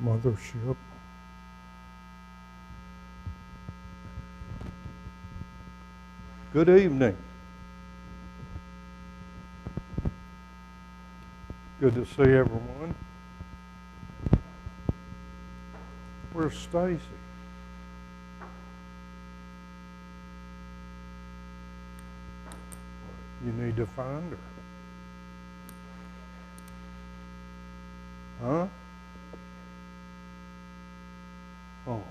Mothership. Good evening. Good to see everyone. Where's Stacy? You need to find her. Huh? Oh.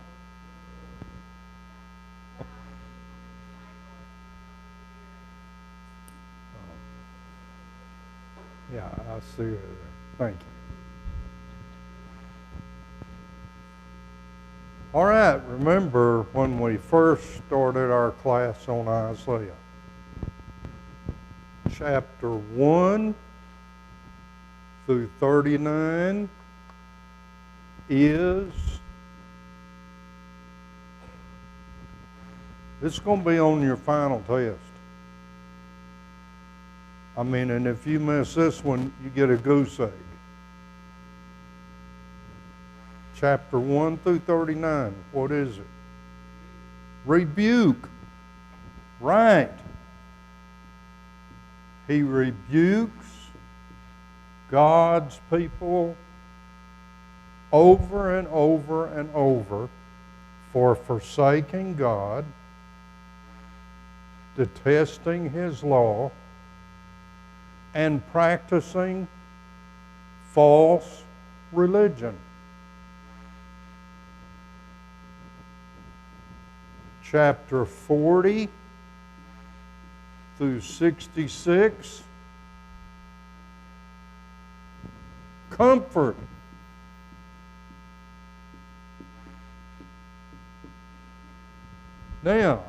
Yeah, I see her there. Thank you. All right, remember when we first started our class on Isaiah? Chapter 1 through 39 is, it's going to be on your final test. I mean, and if you miss this one, you get a goose egg. Chapter 1 through 39, what is it? Rebuke. Right. He rebukes God's people over and over and over for forsaking God, detesting His law, and practicing false religion. Chapter 40 through 66, comfort. Now,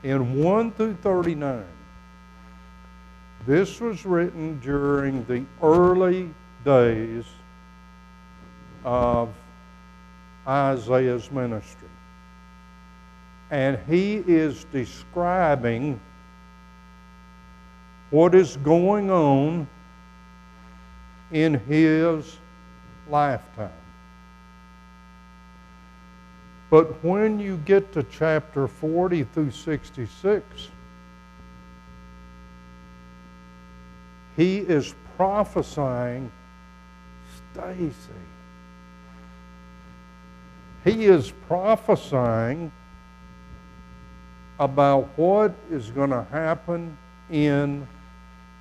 in 1 through 39, this was written during the early days of Isaiah's ministry. And he is describing what is going on in his lifetime. But when you get to chapter 40 through 66, he is prophesying Stacy. He is prophesying about what is going to happen in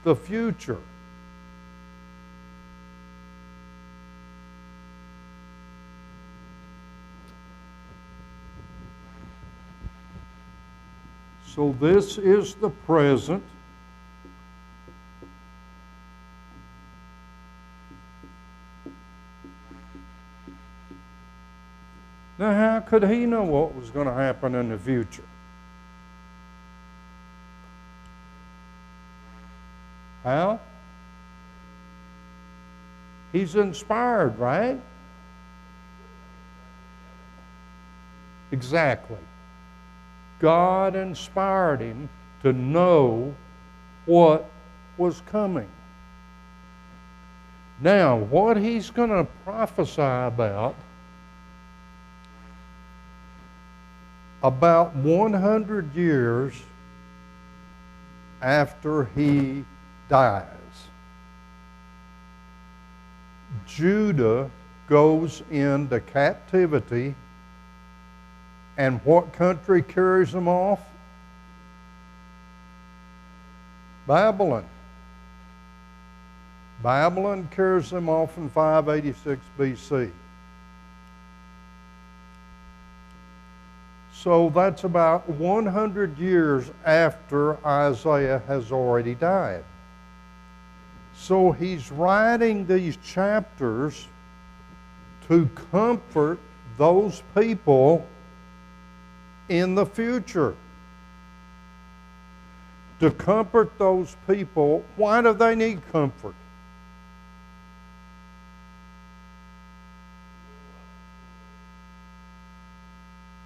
the future. So this is the present. Now, how could he know what was going to happen in the future? How? He's inspired, right? Exactly. God inspired him to know what was coming. Now, what he's going to prophesy about 100 years after he dies, Judah goes into captivity, and what country carries them off? Babylon. Babylon carries them off in 586 BC. So that's about 100 years after Isaiah has already died. So he's writing these chapters to comfort those people in the future. To comfort those people. Why do they need comfort?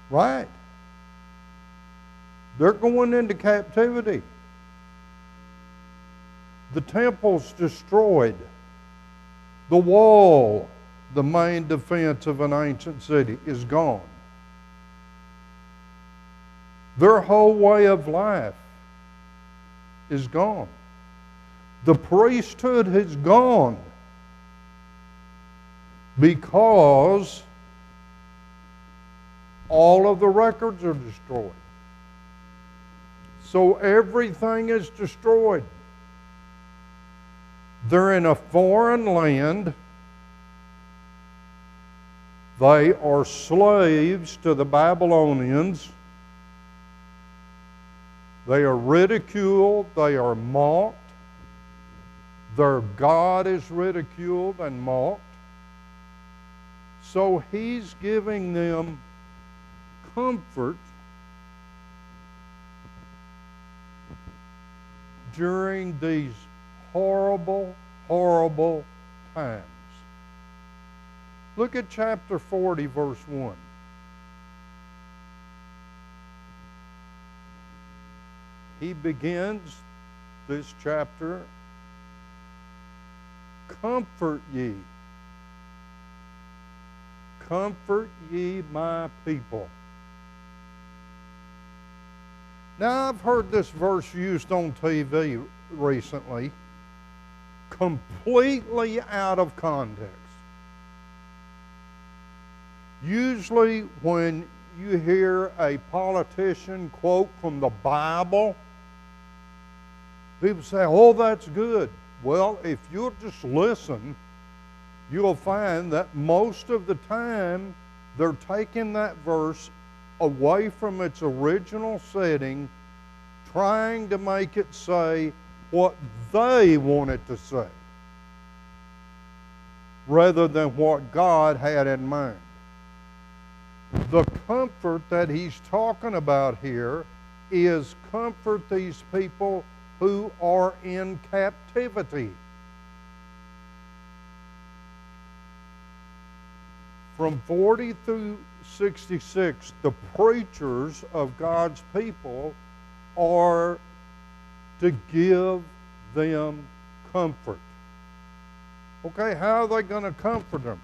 Right. They're going into captivity. The temple's destroyed. The wall the main defense of an ancient city, is gone. Their whole way of life is gone. The priesthood has gone because all of the records are destroyed. So everything is destroyed. They're in a foreign land. They are slaves to the Babylonians. They are ridiculed. They are mocked. Their God is ridiculed and mocked. So he's giving them comfort during these horrible, horrible times. Look at chapter 40, verse 1. He begins this chapter, comfort ye. Comfort ye my people. Now, I've heard this verse used on TV recently, completely out of context. Usually when you hear a politician quote from the Bible, people say, oh, that's good. Well, if you'll just listen, you'll find that most of the time they're taking that verse away from its original setting, trying to make it say what they want it to say, rather than what God had in mind. The comfort that he's talking about here is comfort these people who are in captivity. From 40 through 66, the preachers of God's people are to give them comfort. Okay, how are they going to comfort them?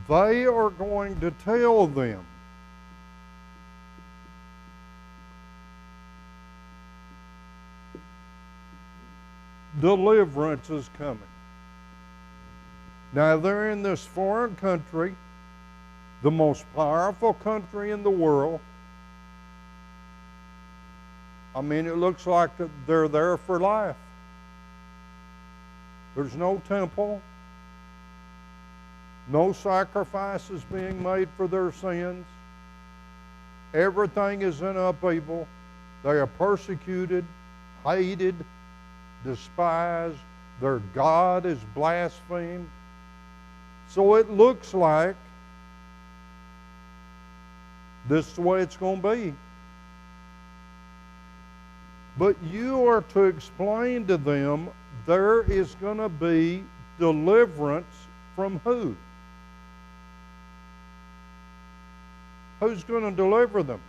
They are going to tell them deliverance is coming. Now, they're in this foreign country, the most powerful country in the world. I mean, it looks like they're there for life. There's no temple, no sacrifices being made for their sins. Everything is in upheaval. They are persecuted, hated, despised. Their God is blasphemed. So it looks like this is the way it's going to be. But you are to explain to them there is going to be deliverance from who? Who's going to deliver them?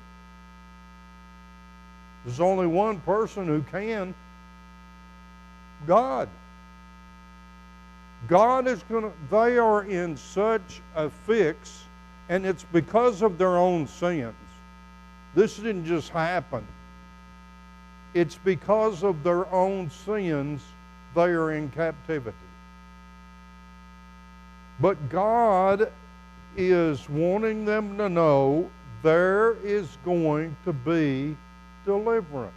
There's only one person who can. God. God is going to, they are in such a fix, and it's because of their own sins. This didn't just happen. It's because of their own sins they are in captivity. But God is wanting them to know there is going to be deliverance.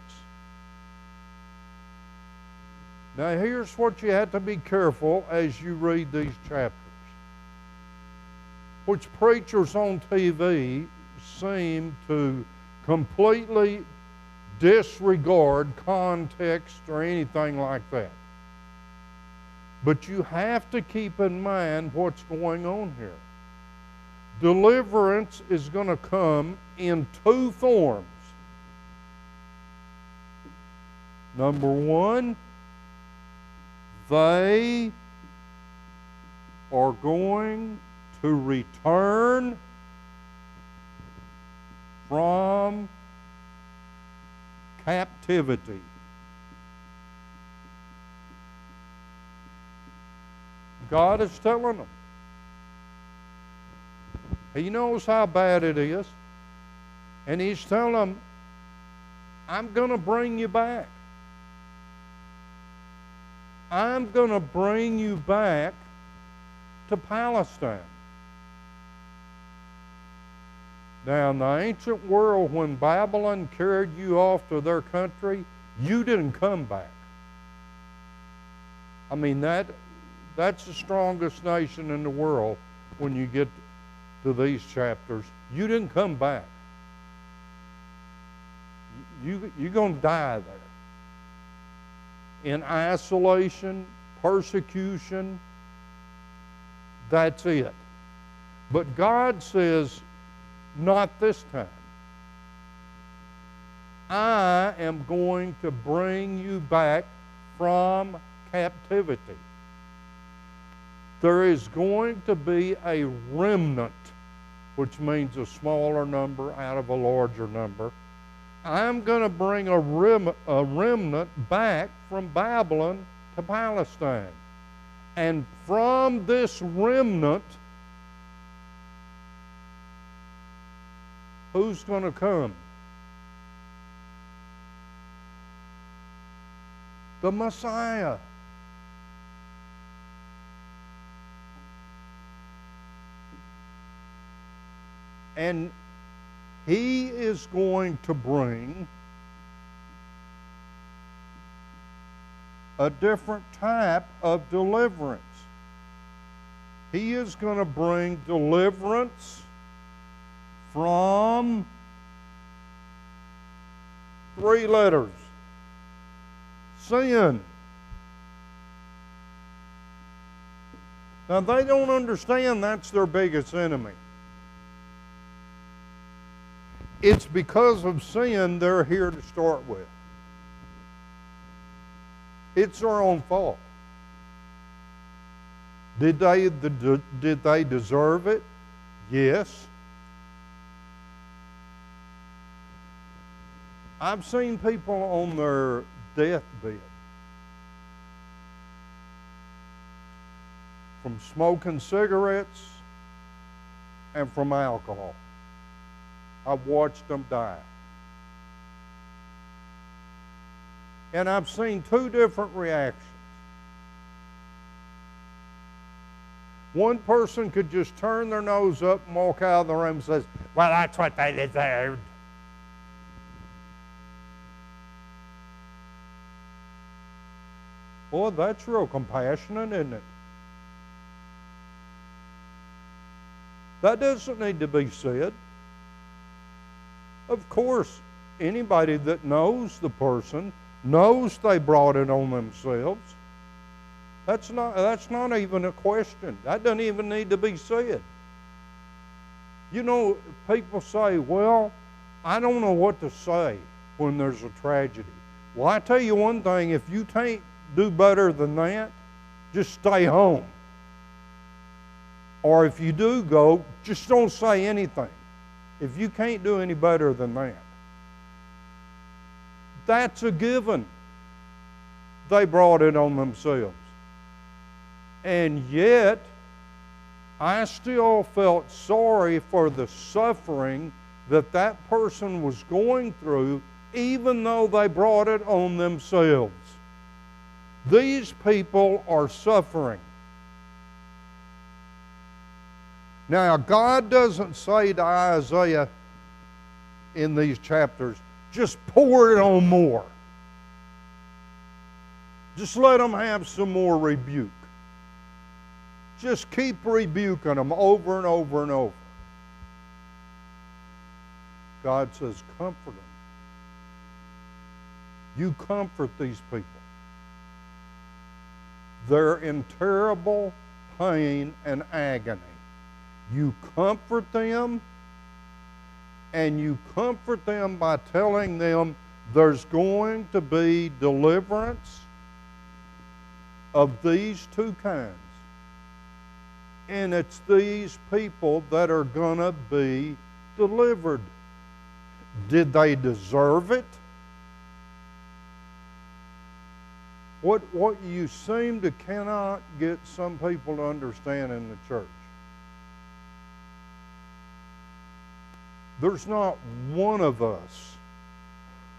Now here's what you have to be careful as you read these chapters, which preachers on TV seem to completely disregard context or anything like that. But you have to keep in mind what's going on here. Deliverance is going to come in two forms. Number one, they are going to return from captivity. God is telling them. He knows how bad it is. And he's telling them, I'm going to bring you back. I'm going to bring you back to Palestine. Now, in the ancient world, when Babylon carried you off to their country, you didn't come back. I mean, that's the strongest nation in the world when you get to these chapters. You didn't come back. You're going to die there. In isolation, persecution, that's it. But God says, not this time. I am going to bring you back from captivity. There is going to be a remnant, which means a smaller number out of a larger number. I'm going to bring a remnant back from Babylon to Palestine. And from this remnant, who's going to come? The Messiah. And he is going to bring a different type of deliverance. He is going to bring deliverance from 3 letters. Sin. Now, they don't understand that's their biggest enemy. It's because of sin they're here to start with. It's their own fault. Did they deserve it? Yes. I've seen people on their deathbed from smoking cigarettes and from alcohol. I've watched them die. And I've seen 2 different reactions. One person could just turn their nose up and walk out of the room and says, well, that's what they deserved. Boy, that's real compassionate, isn't it? That doesn't need to be said. Of course, anybody that knows the person knows they brought it on themselves. That's not even a question. That doesn't even need to be said. You know, people say, well, I don't know what to say when there's a tragedy. Well, I tell you one thing, if you can't do better than that, just stay home. Or if you do go, just don't say anything. If you can't do any better than that. That's a given. They brought it on themselves. And yet, I still felt sorry for the suffering that that person was going through, even though they brought it on themselves. These people are suffering. Now, God doesn't say to Isaiah in these chapters, just pour it on more. Just let them have some more rebuke. Just keep rebuking them over and over and over. God says, comfort them. You comfort these people. They're in terrible pain and agony. You comfort them, and you comfort them by telling them there's going to be deliverance of these 2 kinds. And it's these people that are going to be delivered. Did they deserve it? What you seem to cannot get some people to understand in the church There's not one of us,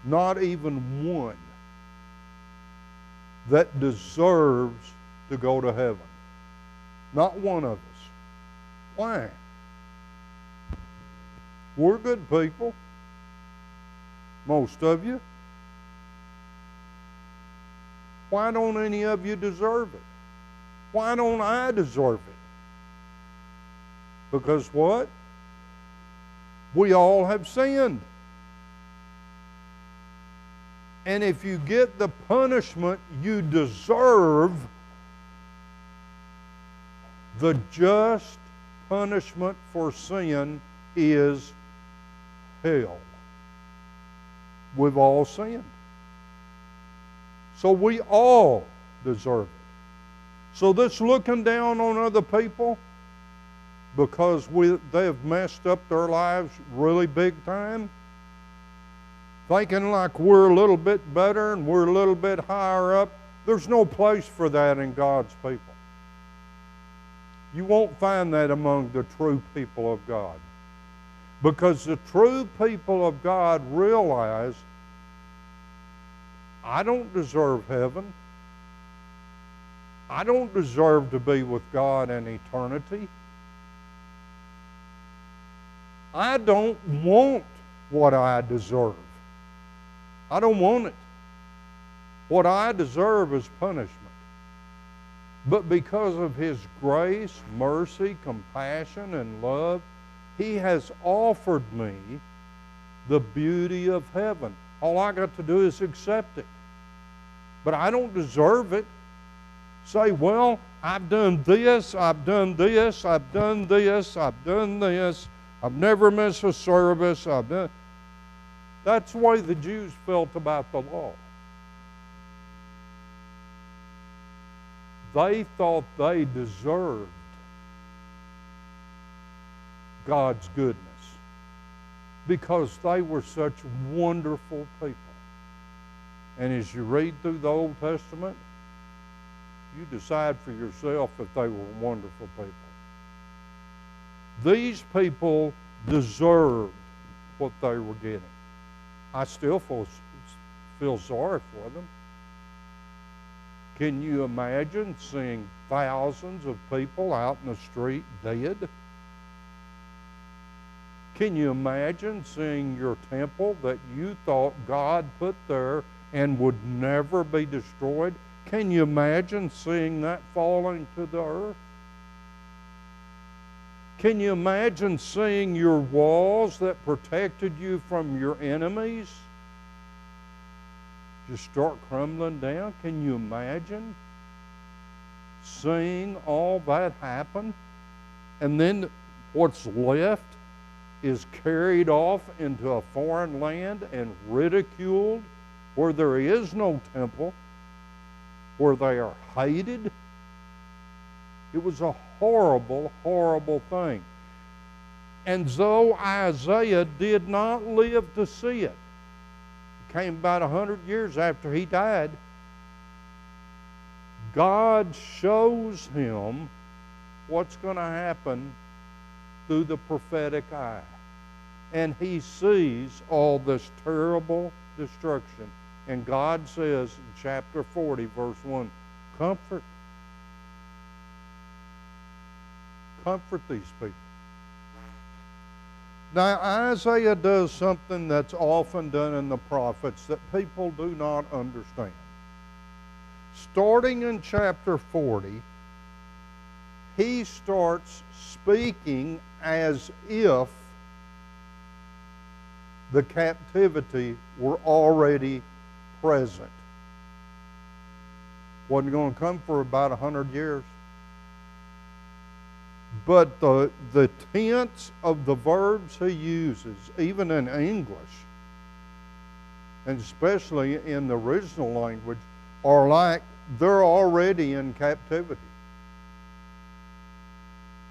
not even one, that deserves to go to heaven. Not one of us. Why? We're good people. Most of you. Why don't any of you deserve it? Why don't I deserve it? Because what? We all have sinned. And if you get the punishment you deserve, the just punishment for sin is hell. We've all sinned. So we all deserve it. So this looking down on other people because they've messed up their lives really big time, thinking like we're a little bit better and we're a little bit higher up, there's no place for that in God's people. You won't find that among the true people of God. Because the true people of God realize, I don't deserve heaven. I don't deserve to be with God in eternity. I don't want what I deserve. I don't want it. What I deserve is punishment. But because of His grace, mercy, compassion, and love, He has offered me the beauty of heaven. All I got to do is accept it. But I don't deserve it. Say, well, I've done this, I've done this, I've done this, I've done this. I've never missed a service. That's the way the Jews felt about the law. They thought they deserved God's goodness because they were such wonderful people. And as you read through the Old Testament, you decide for yourself if they were wonderful people. These people deserved what they were getting. I still feel sorry for them. Can you imagine seeing thousands of people out in the street dead? Can you imagine seeing your temple that you thought God put there and would never be destroyed? Can you imagine seeing that falling to the earth? Can you imagine seeing your walls that protected you from your enemies just start crumbling down? Can you imagine seeing all that happen? And then what's left is carried off into a foreign land and ridiculed, where there is no temple, where they are hated. It was a horrible, horrible thing. And though Isaiah did not live to see it, it came about 100 years after he died, God shows him what's going to happen through the prophetic eye. And he sees all this terrible destruction. And God says in chapter 40, verse 1, comfort these people. Now, Isaiah does something that's often done in the prophets that people do not understand. Starting in chapter 40, he starts speaking as if the captivity were already present. Wasn't going to come for about 100 years. But the tense of the verbs he uses, even in English, and especially in the original language, are like they're already in captivity.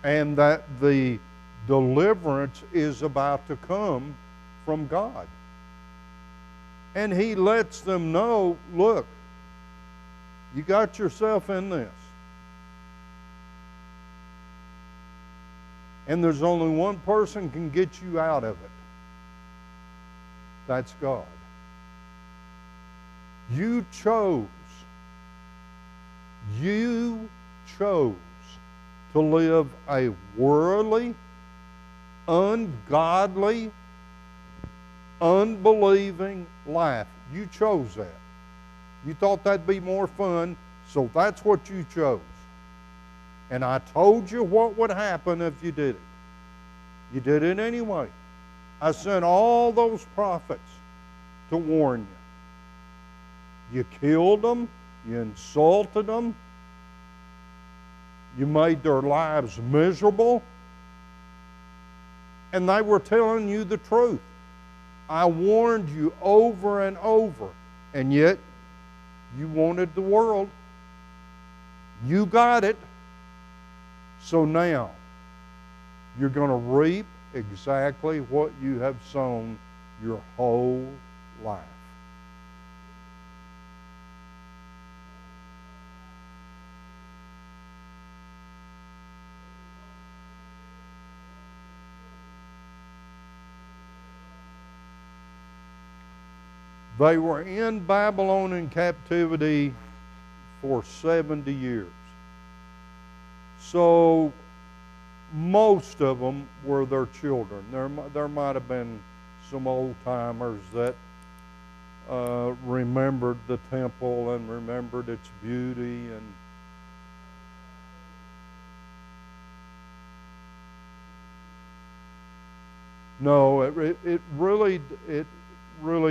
And that the deliverance is about to come from God. And he lets them know, look, you got yourself in this. And there's only one person can get you out of it. That's God. You chose to live a worldly, ungodly, unbelieving life. You chose that. You thought that'd be more fun, so that's what you chose. And I told you what would happen if you did it. You did it anyway. I sent all those prophets to warn you. You killed them. You insulted them. You made their lives miserable. And they were telling you the truth. I warned you over and over. And yet, you wanted the world. You got it. So now, you're going to reap exactly what you have sown your whole life. They were in Babylonian captivity for 70 years. So most of them were their children. There might have been some old-timers that remembered the temple and remembered its beauty. And no, it really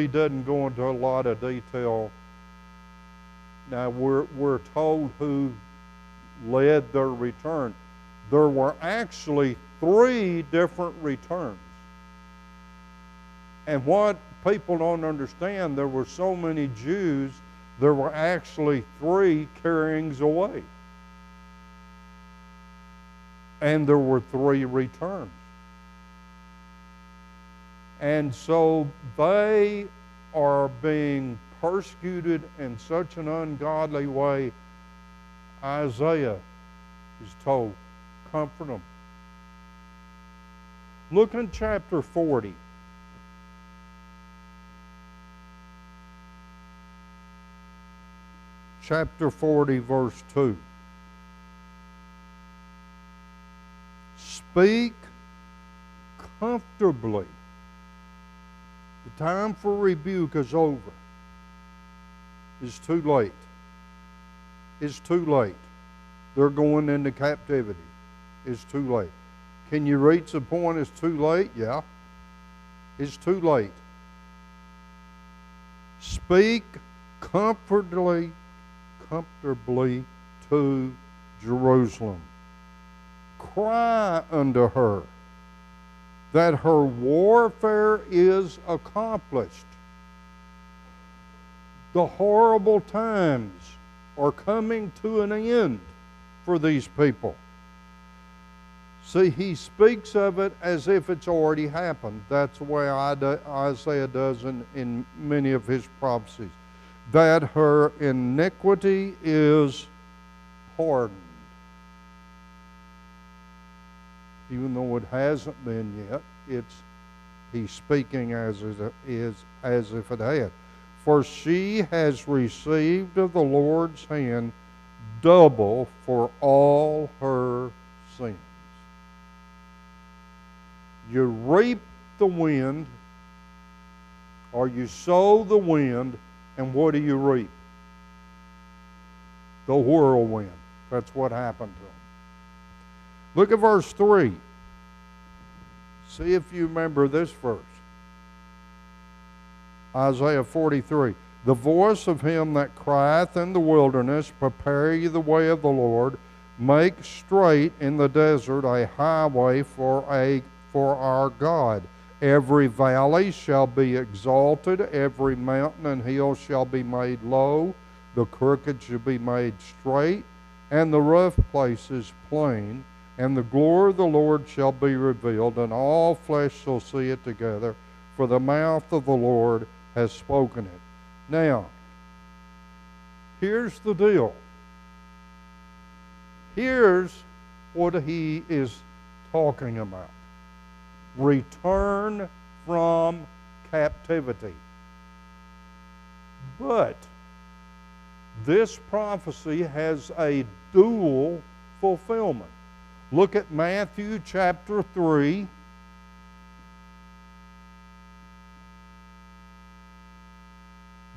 doesn't go into a lot of detail. Now we're told who led their return. There were actually 3 different returns. And what people don't understand, there were so many Jews, there were actually 3 carryings away. And there were 3 returns. And so they are being persecuted in such an ungodly way. Isaiah is told, comfort them. Look in chapter 40. Chapter 40, verse 2. Speak comfortably. The time for rebuke is over. It's too late. It's too late. They're going into captivity. It's too late. Can you reach the point it's too late? Yeah. It's too late. Speak comfortably to Jerusalem. Cry unto her that her warfare is accomplished. The horrible times are coming to an end for these people. See, he speaks of it as if it's already happened. That's the way Isaiah does in many of his prophecies. That her iniquity is pardoned. Even though it hasn't been yet, he's speaking as if it had. For she has received of the Lord's hand double for all her sins. You reap the wind, or you sow the wind, and what do you reap? The whirlwind. That's what happened to them. Look at verse 3. See if you remember this verse. Isaiah 43. The voice of him that crieth in the wilderness, prepare ye the way of the Lord, make straight in the desert a highway for our God. Every valley shall be exalted, every mountain and hill shall be made low, the crooked shall be made straight, and the rough places plain. And the glory of the Lord shall be revealed, and all flesh shall see it together, for the mouth of the Lord has spoken it. Now, here's the deal. Here's what he is talking about. Return from captivity. But this prophecy has a dual fulfillment. Look at Matthew chapter 3.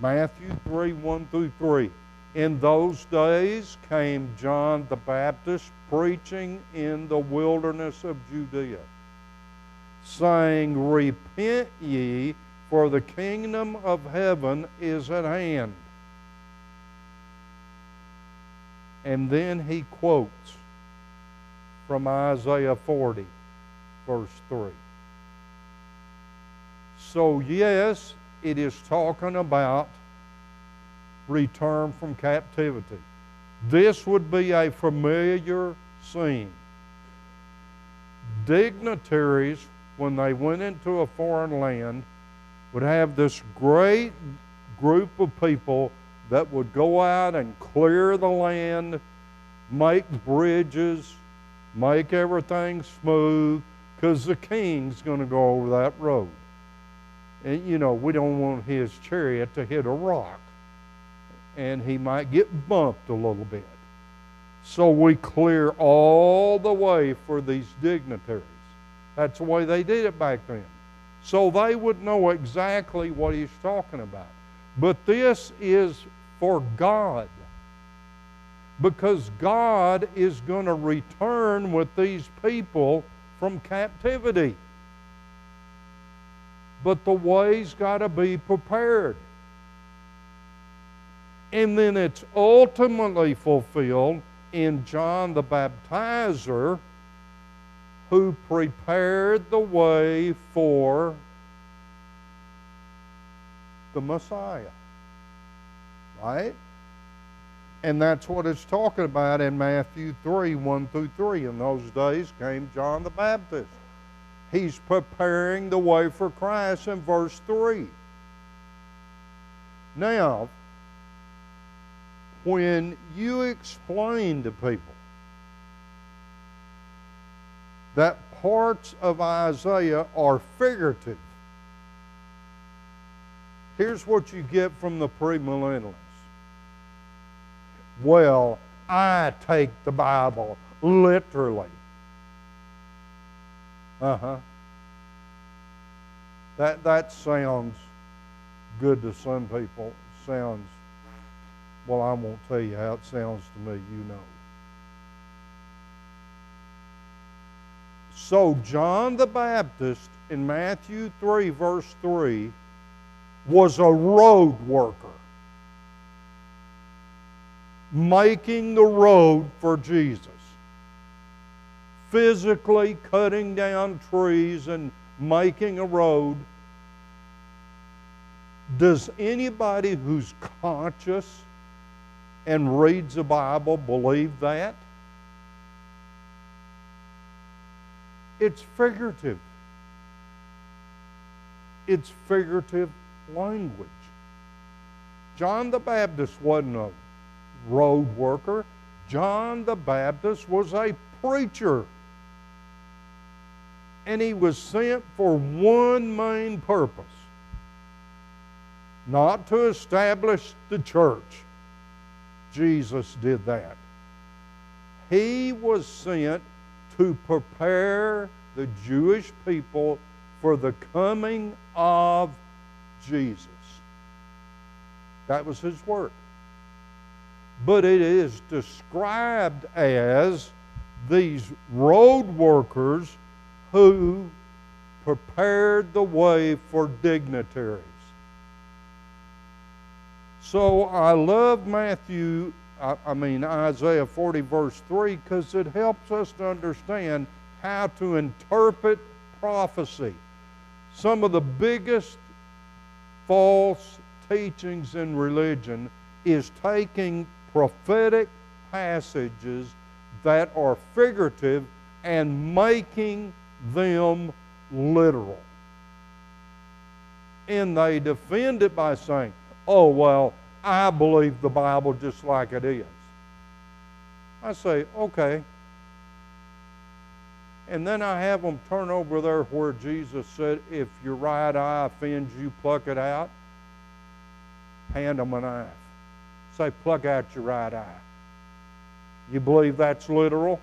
Matthew 3, 1 through 3. In those days came John the Baptist preaching in the wilderness of Judea, saying, Repent ye, for the kingdom of heaven is at hand. And then he quotes from Isaiah 40, verse 3. So yes, it is talking about return from captivity. This would be a familiar scene. Dignitaries, when they went into a foreign land, would have this great group of people that would go out and clear the land, make bridges, make everything smooth, because the king's going to go over that road. And you know, we don't want his chariot to hit a rock, and he might get bumped a little bit. So we clear all the way for these dignitaries. That's the way they did it back then. So they would know exactly what he's talking about. But this is for God, because God is going to return with these people from captivity. But the way's got to be prepared. And then it's ultimately fulfilled in John the Baptizer, who prepared the way for the Messiah. Right? And that's what it's talking about in Matthew 3, 1 through 3. In those days came John the Baptist. He's preparing the way for Christ in verse 3. Now, when you explain to people that parts of Isaiah are figurative, here's what you get from the premillennialists. Well, I take the Bible literally. That sounds good to some people. Sounds, well, I won't tell you how it sounds to me, you know. So John the Baptist in Matthew 3, verse 3, was a road worker, making the road for Jesus, physically cutting down trees and making a road. Does anybody who's conscious and reads the Bible believe that? It's figurative. It's figurative language. John the Baptist wasn't a road worker. John the Baptist was a preacher. And he was sent for one main purpose: not to establish the church. Jesus did that. He was sent to prepare the Jewish people for the coming of Jesus. That was his work. But it is described as these road workers who prepared the way for dignitaries. So I love Isaiah 40 verse 3, because it helps us to understand how to interpret prophecy. Some of the biggest false teachings in religion is taking prophetic passages that are figurative and making them literal. And they defend it by saying, oh, well, I believe the Bible just like it is. I say, okay. And then I have them turn over there where Jesus said, if your right eye offends you, pluck it out. Hand them a knife. Say, pluck out your right eye. You believe that's literal?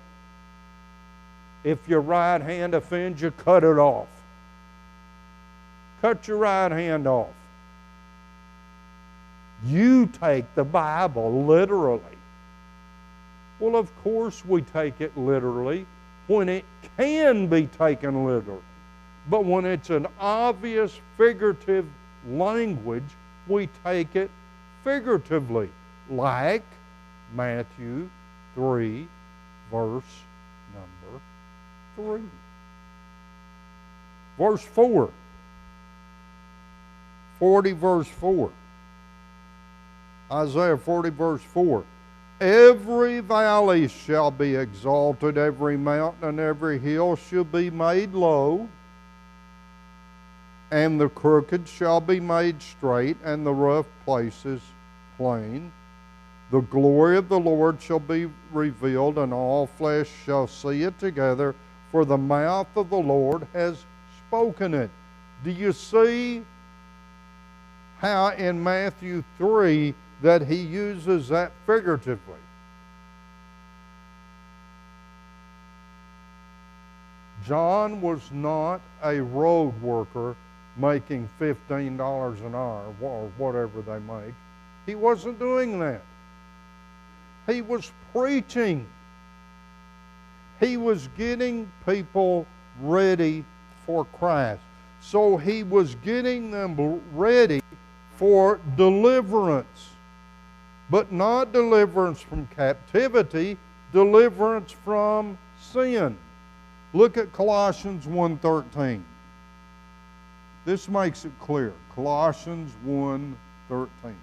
If your right hand offends you, cut it off. Cut your right hand off. You take the Bible literally. Well, of course we take it literally when it can be taken literally. But when it's an obvious figurative language, we take it figuratively, like Matthew 3, verse number 3. Verse 4. 40, verse 4. Isaiah 40, verse 4. Every valley shall be exalted, every mountain and every hill shall be made low, and the crooked shall be made straight, and the rough places plain. The glory of the Lord shall be revealed, and all flesh shall see it together, for the mouth of the Lord has spoken it. Do you see how in Matthew 3 that he uses that figuratively? John was not a road worker making $15 an hour or whatever they make. He wasn't doing that. He was preaching. He was getting people ready for Christ. So he was getting them ready for deliverance. But not deliverance from captivity, deliverance from sin. Look at Colossians 1:13. This makes it clear. Colossians 1:13.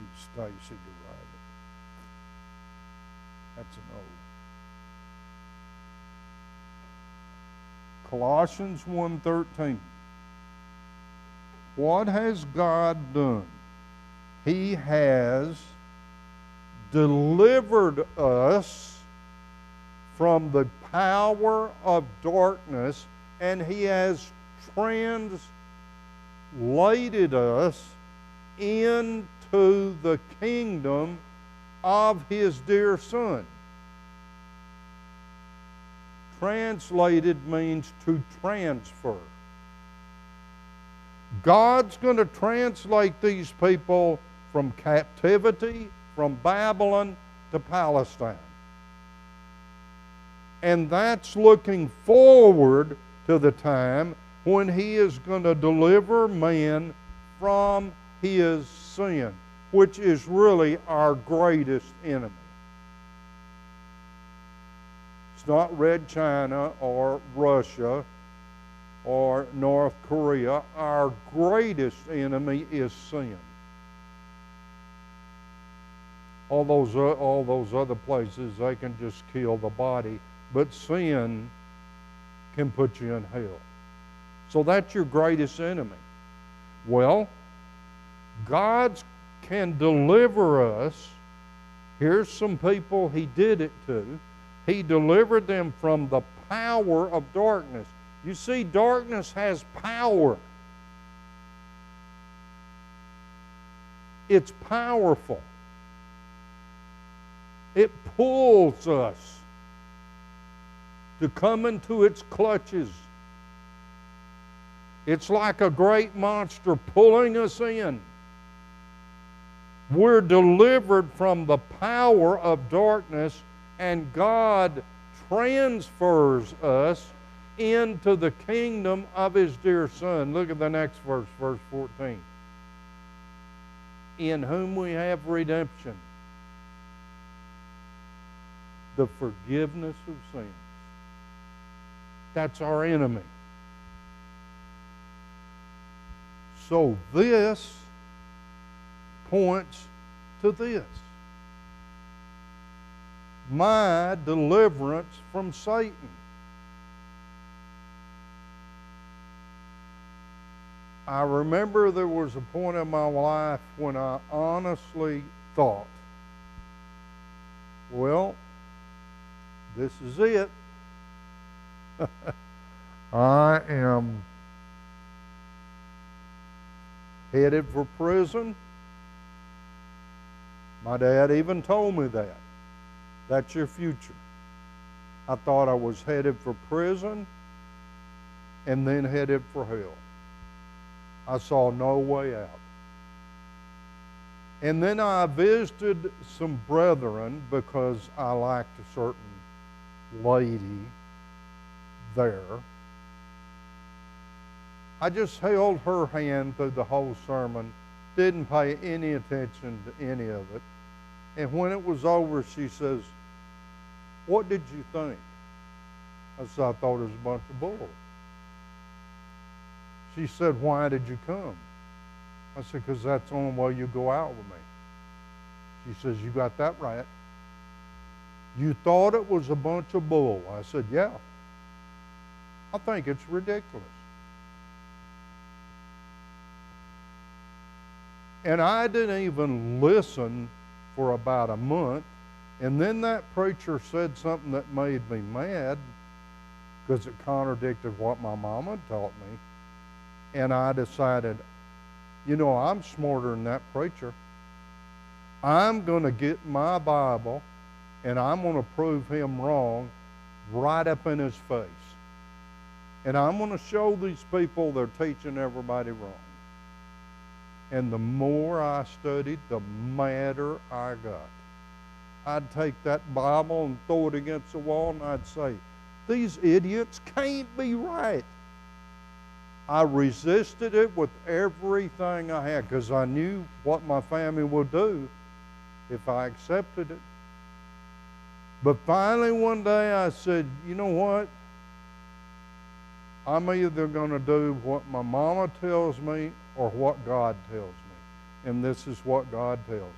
Need Stacy to write it. That's an O. Colossians 1:13. What has God done? He has delivered us from the power of darkness, and He has translated us into the kingdom of His dear Son. Translated means to transfer. God's going to translate these people from captivity, from Babylon to Palestine. And that's looking forward to the time when He is going to deliver man from his sin, which is really our greatest enemy. It's not Red China or Russia or North Korea. Our greatest enemy is sin. All those other places, they can just kill the body, but sin can put you in hell. So that's your greatest enemy. Well, God can deliver us. Here's some people He did it to. He delivered them from the power of darkness. You see, darkness has power. It's powerful. It pulls us to come into its clutches. It's like a great monster pulling us in. We're delivered from the power of darkness, and God transfers us into the kingdom of His dear Son. Look at the next verse, verse 14. In whom we have redemption, the forgiveness of sins. That's our enemy. So this points to this. My deliverance from Satan. I remember there was a point in my life when I honestly thought, well, this is it. I am headed for prison. My dad even told me that. That's your future. I thought I was headed for prison and then headed for hell. I saw no way out. And then I visited some brethren because I liked a certain lady there. I just held her hand through the whole sermon, didn't pay any attention to any of it. And when it was over, she says, "What did you think?" I said, "I thought it was a bunch of bull." She said, "Why did you come?" I said, "Because that's the only way you go out with me." She says, "You got that right. You thought it was a bunch of bull." I said, "Yeah. I think it's ridiculous." And I didn't even listen for about a month. And then that preacher said something that made me mad because it contradicted what my mama taught me. And I decided, I'm smarter than that preacher. I'm going to get my Bible and I'm going to prove him wrong right up in his face. And I'm going to show these people they're teaching everybody wrong. And the more I studied, the madder I got. I'd take that Bible and throw it against the wall and I'd say, "These idiots can't be right." I resisted it with everything I had because I knew what my family would do if I accepted it. But finally one day I said, "You know what? I'm either going to do what my mama tells me or what God tells me. And this is what God tells me."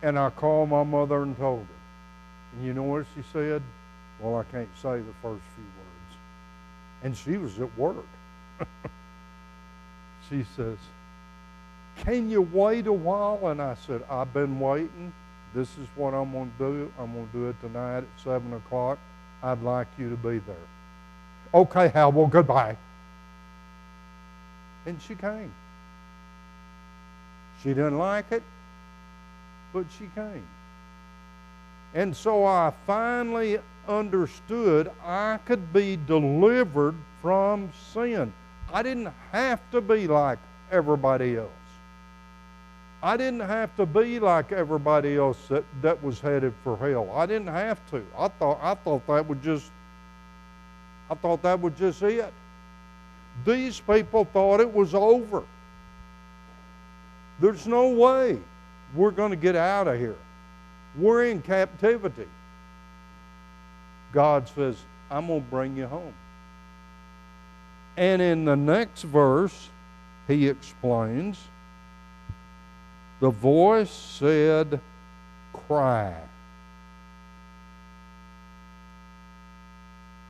And I called my mother and told her. And you know what she said? Well, I can't say the first few words. And she was at work. She says, "Can you wait a while?" And I said, "I've been waiting. This is what I'm going to do. I'm going to do it tonight at 7 o'clock. I'd like you to be there." "Okay, Hal, well, goodbye." And she came. She didn't like it, but she came. And so I finally understood I could be delivered from sin. I didn't have to be like everybody else. I didn't have to be like everybody else that was headed for hell. I didn't have to. I thought that was just it. These people thought it was over. There's no way we're going to get out of here. We're in captivity. God says, "I'm going to bring you home." And in the next verse, he explains, the voice said, "Cry."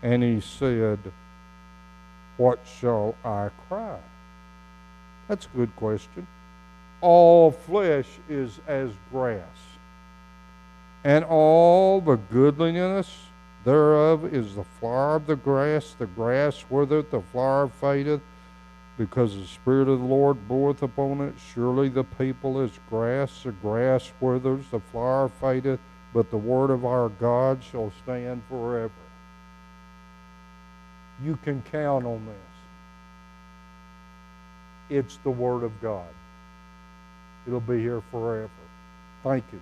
And he said, "What shall I cry?" That's a good question. All flesh is as grass, and all the goodliness thereof is the flower of the grass. The grass withereth, the flower fadeth, because the Spirit of the Lord bloweth upon it. Surely the people is grass. The grass withers, the flower fadeth, but the word of our God shall stand forever. You can count on this. It's the Word of God. It'll be here forever. Thank you.